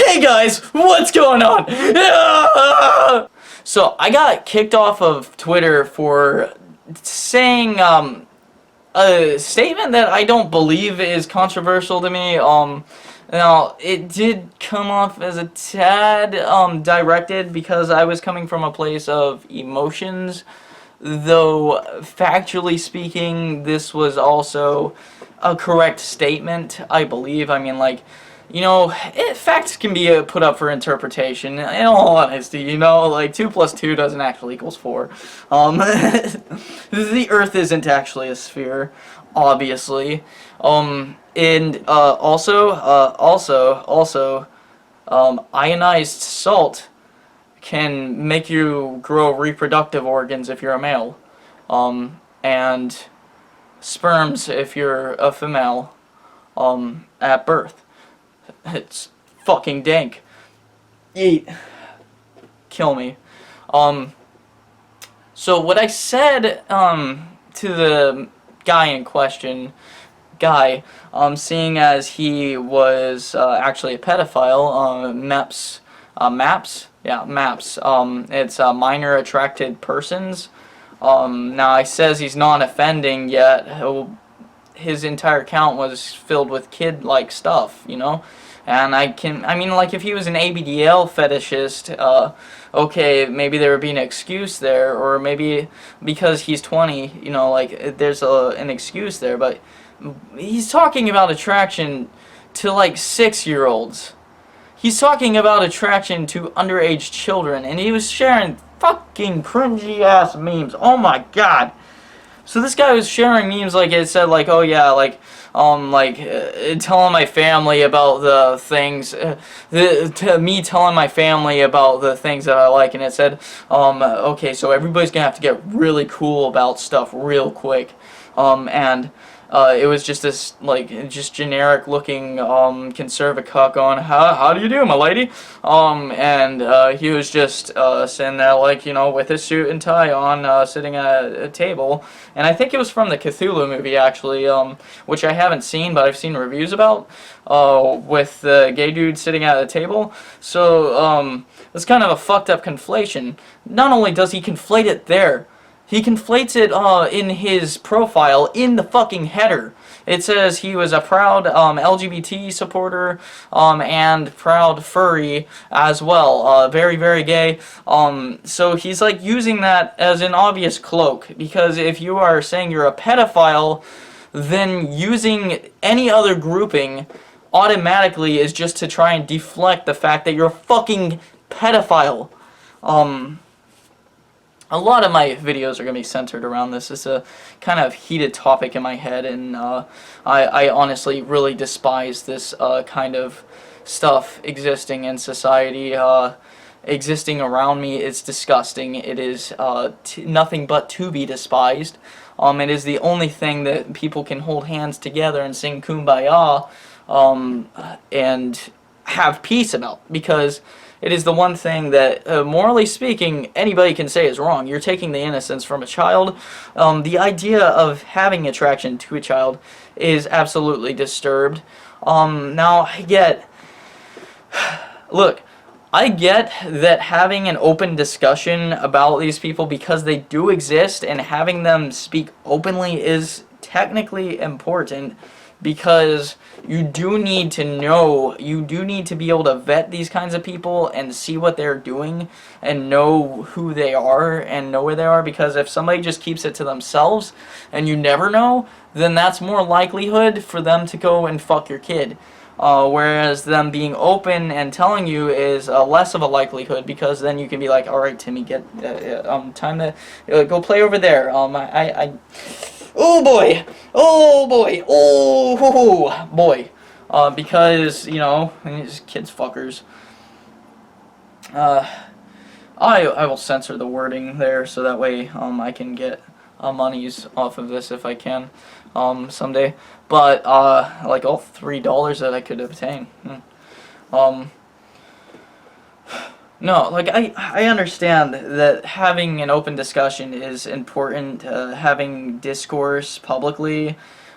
Hey guys, what's going on? So I got kicked off of Twitter for saying a statement that I don't believe is controversial to me. Now it did come off as a tad directed because I was coming from a place of emotions, though factually speaking, this was also a correct statement, I believe. I mean, like, you know, facts can be put up for interpretation. In all honesty, you know, like 2 plus 2 doesn't actually equals 4. The Earth isn't actually a sphere, obviously. And also, ionized salt can make you grow reproductive organs if you're a male, and sperms if you're a female, at birth. It's fucking dank. Yeet. Kill me. So what I said, to the guy in question, seeing as he was, actually a pedophile, it's minor attracted persons. Now it says he's non-offending, yet his entire account was filled with kid-like stuff, you know? And I mean, like, if he was an ABDL fetishist, okay, maybe there would be an excuse there, or maybe because he's 20, you know, like, there's an excuse there, but he's talking about attraction to, like, 6-year-olds. He's talking about attraction to underage children, and he was sharing fucking cringy-ass memes. Oh my god. So this guy was sharing memes like it said, like, oh yeah, like, telling my family about the things, me telling my family about the things that I like, and it said, okay, so everybody's gonna have to get really cool about stuff real quick, and it was just this, like, just generic looking, conservative cuck going, how do you do, my lady? And he was just, sitting there, like, you know, with his suit and tie on, sitting at a table, and I think it was from the Cthulhu movie, actually, which I haven't seen, but I've seen reviews about, with the gay dude sitting at a table. So, it's kind of a fucked up conflation. Not only does he conflate it there, he conflates it in his profile in the fucking header. It says he was a proud LGBT supporter and proud furry as well. Very, very gay. So he's like using that as an obvious cloak, because if you are saying you're a pedophile, then using any other grouping automatically is just to try and deflect the fact that you're a fucking pedophile. A lot of my videos are going to be centered around this. It's a kind of heated topic in my head, and I honestly really despise this kind of stuff existing in society, existing around me. It's disgusting. It is nothing but to be despised. It is the only thing that people can hold hands together and sing Kumbaya and have peace about, because it is the one thing that, morally speaking, anybody can say is wrong. You're taking the innocence from a child. The idea of having attraction to a child is absolutely disturbed. Now, I get that having an open discussion about these people, because they do exist, and having them speak openly is technically important, because you do need to know, you do need to be able to vet these kinds of people and see what they're doing and know who they are and know where they are, because if somebody just keeps it to themselves and you never know, then that's more likelihood for them to go and fuck your kid. Whereas them being open and telling you is less of a likelihood, because then you can be like, alright Timmy, get time to go play over there. Oh boy! Oh boy! Oh boy! Because, you know, these kids fuckers. I will censor the wording there, so that way I can get monies off of this if I can someday. But like all $3 that I could obtain. No, like, I understand that having an open discussion is important, having discourse publicly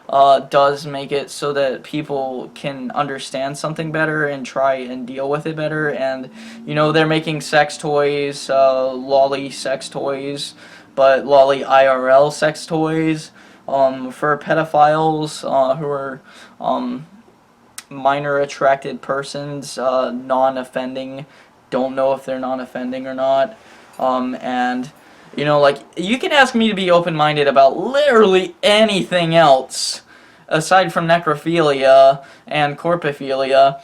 does make it so that people can understand something better and try and deal with it better. And they're making sex toys, lolly sex toys, but lolly IRL sex toys, for pedophiles, who are minor attracted persons, non-offending. Don't know if they're non-offending or not. And like, you can ask me to be open-minded about literally anything else aside from necrophilia and corpophilia,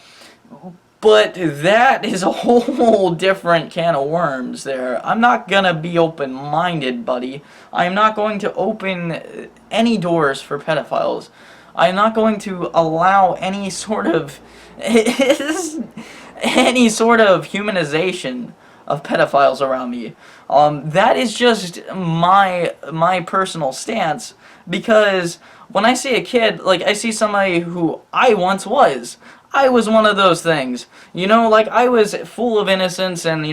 but that is a whole different can of worms there. I'm not gonna be open-minded, buddy. I'm not going to open any doors for pedophiles. I'm not going to allow any sort of humanization of pedophiles around me. That is just my personal stance, because when I see a kid, like, I see somebody who I once was. I was one of those things, like, I was full of innocence and,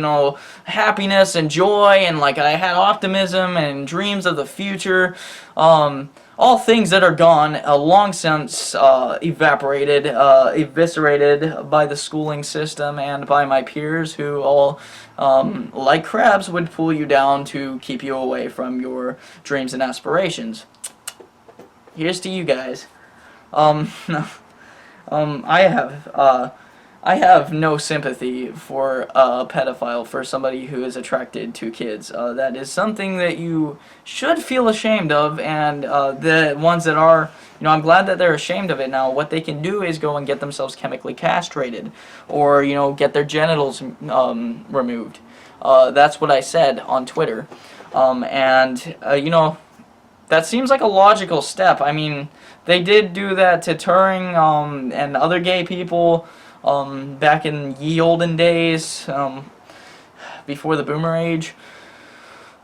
happiness and joy, and, like, I had optimism and dreams of the future, all things that are gone, long since evaporated, eviscerated by the schooling system and by my peers, who all, like crabs, would pull you down to keep you away from your dreams and aspirations. Here's to you guys. I have no sympathy for a pedophile, for somebody who is attracted to kids. That is something that you should feel ashamed of, and the ones that are, I'm glad that they're ashamed of it now. What they can do is go and get themselves chemically castrated, or, get their genitals removed. That's what I said on Twitter. That seems like a logical step. I mean, they did do that to Turing and other gay people back in ye olden days, before the boomer age.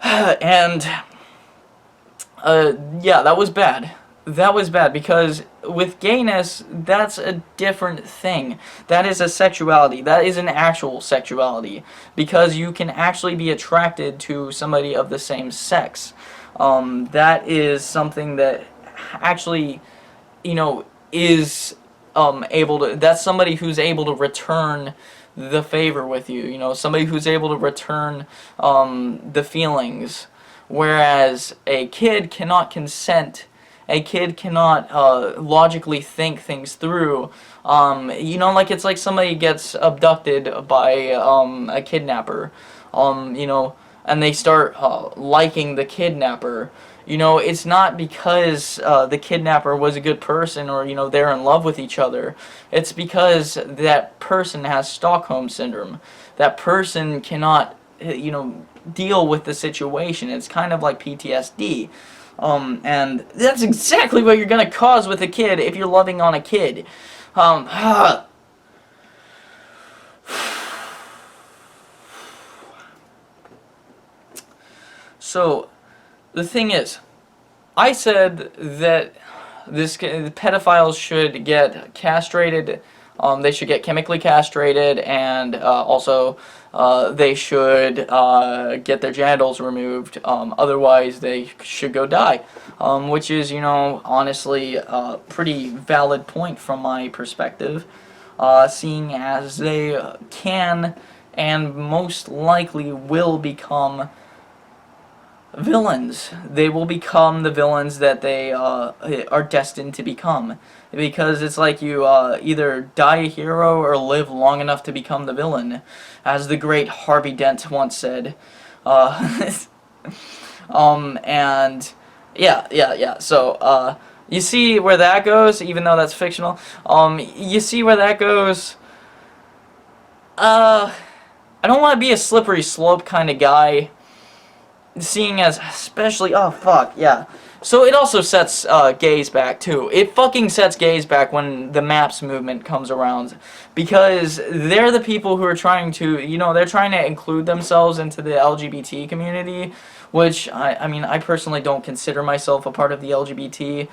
And yeah, that was bad. That was bad, because with gayness, that's a different thing. That is a sexuality. That is an actual sexuality, because you can actually be attracted to somebody of the same sex. That is something that actually, is able to, that's somebody who's able to return the favor with you, somebody who's able to return the feelings, whereas a kid cannot consent. A kid cannot logically think things through. Like, it's like somebody gets abducted by a kidnapper, and they start liking the kidnapper. It's not because the kidnapper was a good person, or, they're in love with each other. It's because that person has Stockholm Syndrome. That person cannot, deal with the situation. It's kind of like PTSD. And that's exactly what you're gonna cause with a kid if you're loving on a kid. So, the thing is, I said that pedophiles should get castrated. They should get chemically castrated, and also they should get their genitals removed. Otherwise, they should go die. Which is, honestly, a pretty valid point from my perspective, seeing as they can and most likely will become villains. They will become the villains that they are destined to become, because it's like you either die a hero or live long enough to become the villain, as the great Harvey Dent once said. And yeah. So you see where that goes, even though that's fictional. You see where that goes. I don't want to be a slippery slope kind of guy, seeing as, especially, oh fuck, yeah. So it also sets gays back too. It fucking sets gays back when the MAPS movement comes around, because they're the people who are trying to, they're trying to include themselves into the LGBT community, which, I mean, I personally don't consider myself a part of the LGBT,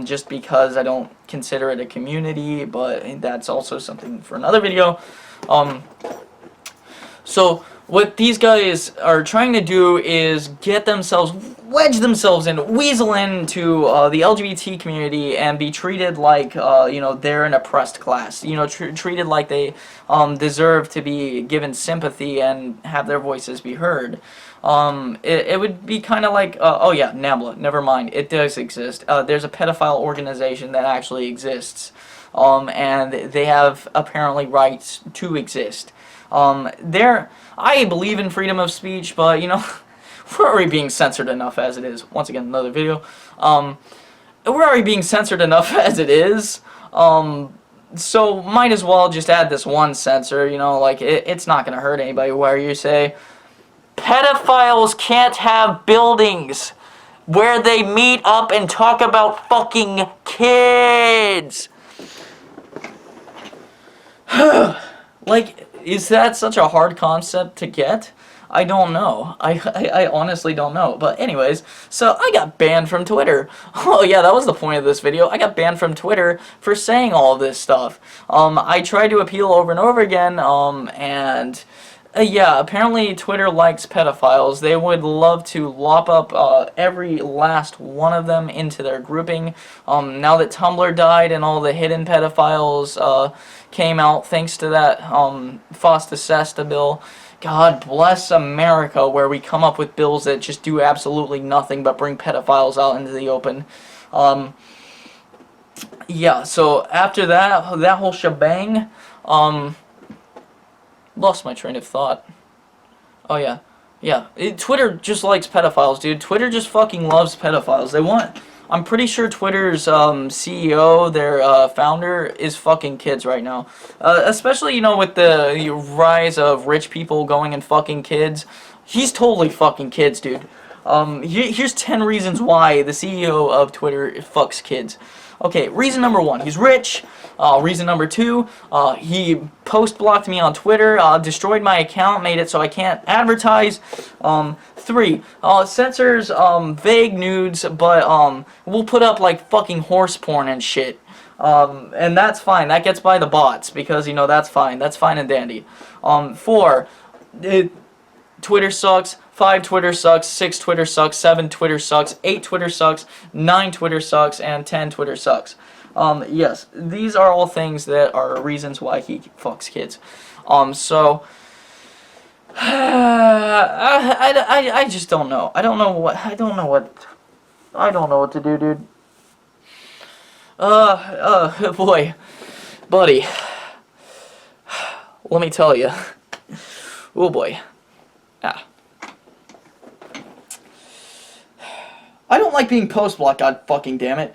just because I don't consider it a community, but that's also something for another video. So what these guys are trying to do is wedge themselves in, weasel into the LGBT community and be treated like, they're an oppressed class. Treated like they deserve to be given sympathy and have their voices be heard. It would be kind of like, oh yeah, NAMBLA, never mind, it does exist. There's a pedophile organization that actually exists, and they have apparently rights to exist. I believe in freedom of speech, but, we're already being censored enough as it is. Once again, another video. We're already being censored enough as it is. So might as well just add this one censor, it's not gonna hurt anybody. Where you say, pedophiles can't have buildings where they meet up and talk about fucking kids. Like, is that such a hard concept to get? I don't know. I honestly don't know. But anyways, so I got banned from Twitter. Oh yeah, that was the point of this video. I got banned from Twitter for saying all of this stuff. I tried to appeal over and over again, yeah, apparently Twitter likes pedophiles. They would love to lop up every last one of them into their grouping. Now that Tumblr died and all the hidden pedophiles came out thanks to that FOSTA SESTA bill, God bless America, where we come up with bills that just do absolutely nothing but bring pedophiles out into the open. Yeah, so after that whole shebang, lost my train of thought. Oh yeah. Yeah. Twitter just likes pedophiles, dude. Twitter just fucking loves pedophiles. I'm pretty sure Twitter's CEO, their founder, is fucking kids right now. Especially, with the rise of rich people going and fucking kids. He's totally fucking kids, dude. Here's 10 reasons why the CEO of Twitter fucks kids. Okay, reason number 1, he's rich. Reason number 2, he post-blocked me on Twitter, destroyed my account, made it so I can't advertise. 3, censors vague nudes, but we'll put up like fucking horse porn and shit. And that's fine. That gets by the bots because, that's fine. That's fine and dandy. 4, Twitter sucks. 5, Twitter sucks. 6, Twitter sucks. 7, Twitter sucks. 8, Twitter sucks. 9, Twitter sucks. And 10, Twitter sucks. Yes, these are all things that are reasons why he fucks kids. So I just don't know. I don't know what to do, dude. Boy, buddy. Let me tell you. Oh boy. I don't like being post-blocked, god fucking damn it.